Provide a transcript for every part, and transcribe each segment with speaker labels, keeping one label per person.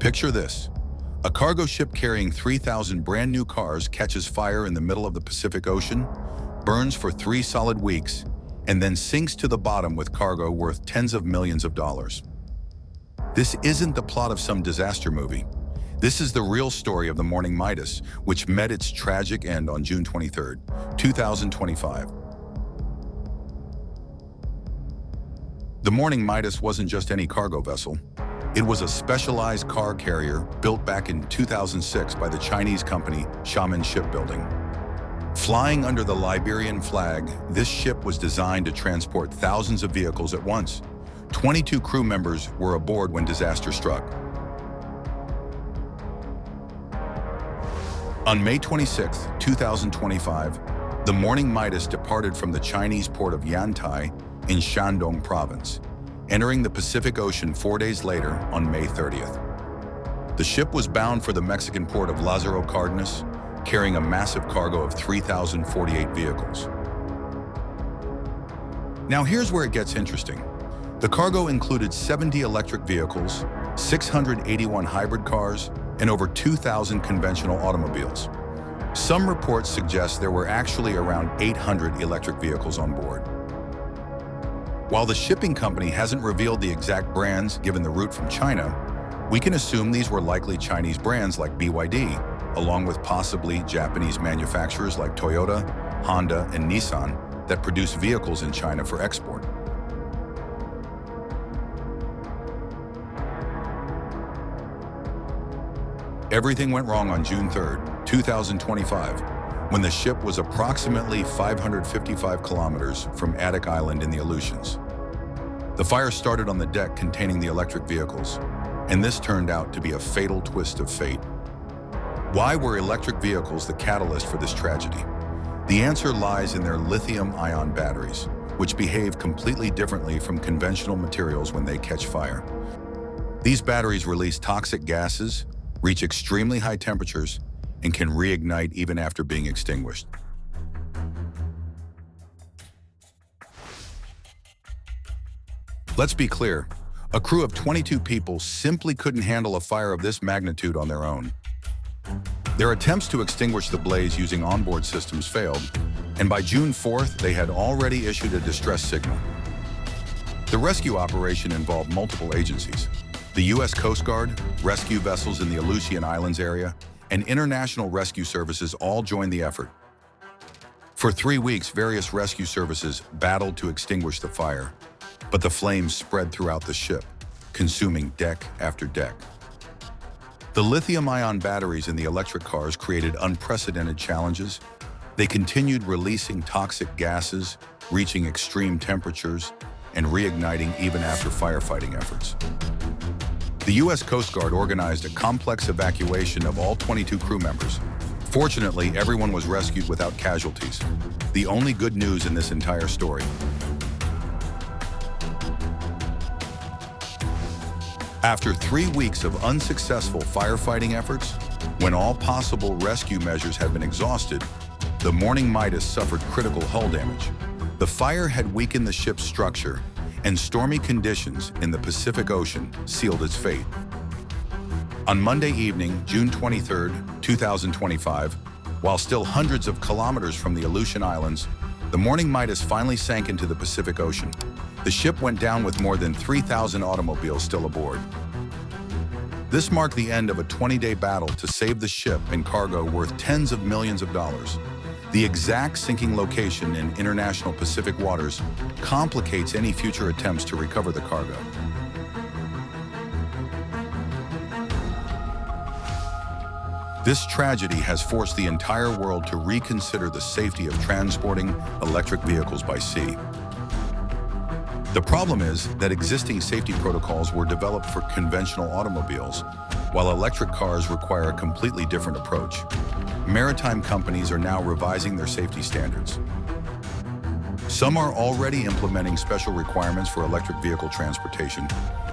Speaker 1: Picture this. A cargo ship carrying 3,000 brand new cars catches fire in the middle of the Pacific Ocean, burns for 3 solid weeks, and then sinks to the bottom with cargo worth tens of millions of dollars. This isn't the plot of some disaster movie. This is the real story of the Morning Midas, which met its tragic end on June 23, 2025. The Morning Midas wasn't just any cargo vessel. It was a specialized car carrier built back in 2006 by the Chinese company Xiamen Shipbuilding. Flying under the Liberian flag, this ship was designed to transport thousands of vehicles at once. 22 crew members were aboard when disaster struck. On May 26, 2025, the Morning Midas departed from the Chinese port of Yantai in Shandong province, entering the Pacific Ocean 4 days later on May 30th. The ship was bound for the Mexican port of Lázaro Cárdenas, carrying a massive cargo of 3,048 vehicles. Now here's where it gets interesting. The cargo included 70 electric vehicles, 681 hybrid cars, and over 2,000 conventional automobiles. Some reports suggest there were actually around 800 electric vehicles on board. While the shipping company hasn't revealed the exact brands given the route from China, we can assume these were likely Chinese brands like BYD, along with possibly Japanese manufacturers like Toyota, Honda, and Nissan that produce vehicles in China for export. Everything went wrong on June 3, 2025, when the ship was approximately 555 kilometers from Attic Island in the Aleutians. The fire started on the deck containing the electric vehicles, and this turned out to be a fatal twist of fate. Why were electric vehicles the catalyst for this tragedy? The answer lies in their lithium-ion batteries, which behave completely differently from conventional materials when they catch fire. These batteries release toxic gases, reach extremely high temperatures, and can reignite even after being extinguished. Let's be clear, a crew of 22 people simply couldn't handle a fire of this magnitude on their own. Their attempts to extinguish the blaze using onboard systems failed, and by June 4th, they had already issued a distress signal. The rescue operation involved multiple agencies: the U.S. Coast Guard, rescue vessels in the Aleutian Islands area, and international rescue services all joined the effort. For 3 weeks, various rescue services battled to extinguish the fire, but the flames spread throughout the ship, consuming deck after deck. The lithium-ion batteries in the electric cars created unprecedented challenges. They continued releasing toxic gases, reaching extreme temperatures, and reigniting even after firefighting efforts. The U.S. Coast Guard organized a complex evacuation of all 22 crew members. Fortunately, everyone was rescued without casualties. The only good news in this entire story. After 3 weeks of unsuccessful firefighting efforts, when all possible rescue measures had been exhausted, the Morning Midas suffered critical hull damage. The fire had weakened the ship's structure, and stormy conditions in the Pacific Ocean sealed its fate. On Monday evening, June 23, 2025, while still hundreds of kilometers from the Aleutian Islands, the Morning Midas finally sank into the Pacific Ocean. The ship went down with more than 3,000 automobiles still aboard. This marked the end of a 20-day battle to save the ship and cargo worth tens of millions of dollars. The exact sinking location in international Pacific waters complicates any future attempts to recover the cargo. This tragedy has forced the entire world to reconsider the safety of transporting electric vehicles by sea. The problem is that existing safety protocols were developed for conventional automobiles, while electric cars require a completely different approach. Maritime companies are now revising their safety standards. Some are already implementing special requirements for electric vehicle transportation,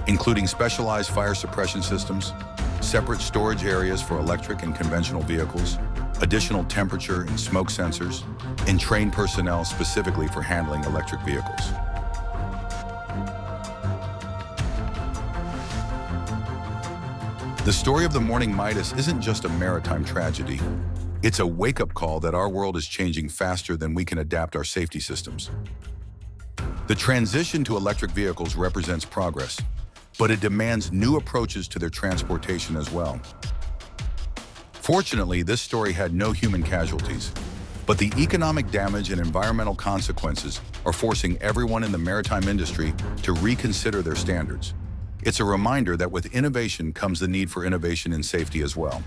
Speaker 1: including specialized fire suppression systems, separate storage areas for electric and conventional vehicles, additional temperature and smoke sensors, and trained personnel specifically for handling electric vehicles. The story of the morning Midas isn't just a maritime tragedy. It's a wake-up call that our world is changing faster than we can adapt our safety systems. The transition to electric vehicles represents progress, but it demands new approaches to their transportation as well. Fortunately, this story had no human casualties, but the economic damage and environmental consequences are forcing everyone in the maritime industry to reconsider their standards. It's a reminder that with innovation comes the need for innovation in safety as well.